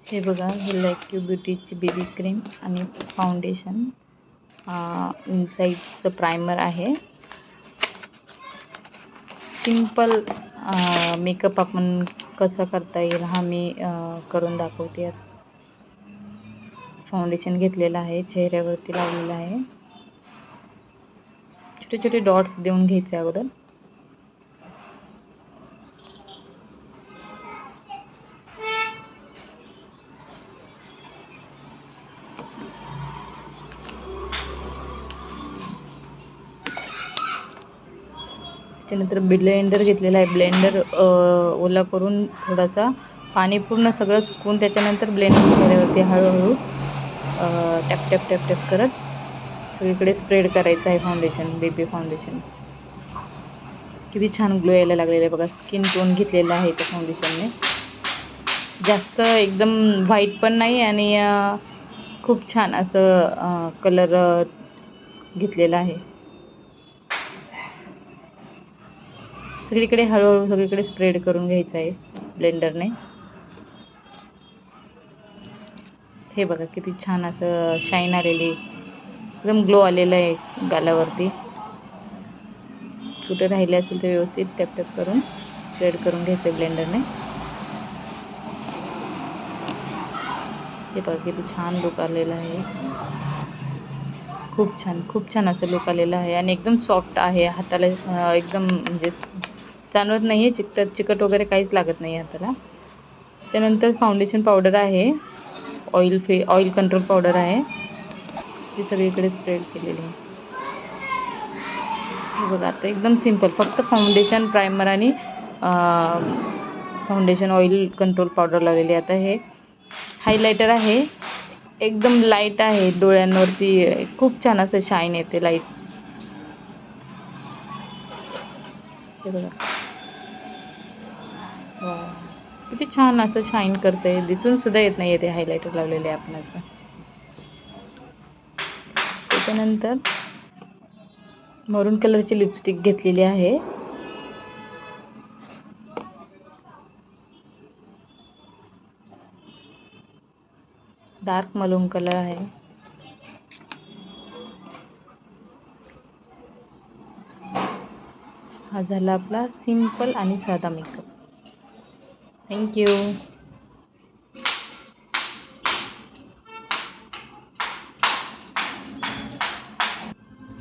हे बघा, हे लॅक्यू ब्युटीची बेबी क्रीम आणि फाउंडेशन, इनसाइडचं प्रायमर आहे. सिंपल मेकअप आपण कसा करता येईल हा मी करून दाखवते. फाउंडेशन घेतलेलं आहे, चेहऱ्यावरती लावलेलं आहे. छोटे छोटे डॉट्स देऊन घ्यायचे अगोदर. त्यानंतर ब्लेंडर घेतलेला आहे. ब्लेंडर ओला करून थोडासा पाणी पूर्ण सगळं सुकवून त्याच्यानंतर ब्लेंडर चेहऱ्यावरती हळूहळू टॅप टॅप टॅप टॅप करत सगळीकडे स्प्रेड करायचं आहे फाउंडेशन, बेबी फाउंडेशन. किती छान ग्लो यायला लागलेलं आहे बघा. स्किन टोन घेतलेला आहे त्या फाउंडेशनने. जास्त एकदम व्हाईट पण नाही आणि खूप छान असं कलर घेतलेला आहे. सगळीकडे हळूहळू सगळीकडे स्प्रेड करून घ्यायचं आहे ब्लेंडरने. हे बघा किती छान असं शाईन आलेली, एकदम ग्लो आलेला आहे गालावरती. कुठे राहिले असेल तर व्यवस्थित टॅप टॅप करून स्प्रेड करून घ्यायचं ब्लेंडरने. हे बघा किती छान लुक आलेला आहे. खूप छान असं लुक आलेलं आहे आणि एकदम सॉफ्ट आहे. हाताला एकदम म्हणजे जाणवत नाही आहे चिकट वगैरे काहीच लागत नाही हाताला. त्यानंतर फाउंडेशन पावडर आहे, ऑइल कंट्रोल पावडर आहे, ती सगळीकडे स्प्रेड केलेली आहे. हे बघा, आता एकदम सिंपल फक्त फाउंडेशन, प्रायमर आणि फाउंडेशन ऑइल कंट्रोल पावडर लावलेली. आता हे हायलायटर आहे, एकदम लाईट आहे, डोळ्यांवरती खूप छान असं शाईन येते लाईट. हे बघा, वा किती छान असं शाईन करते, दिसून सुद्धा येत नाही ते हायलायटर लावलेले आपण असं. त्याच्यानंतर मरून कलरची लिपस्टिक घेतलेली आहे. डार्क मरून कलर आहे. हा झाला आपला सिंपल आणि साधा मेकअप. थँक्यू.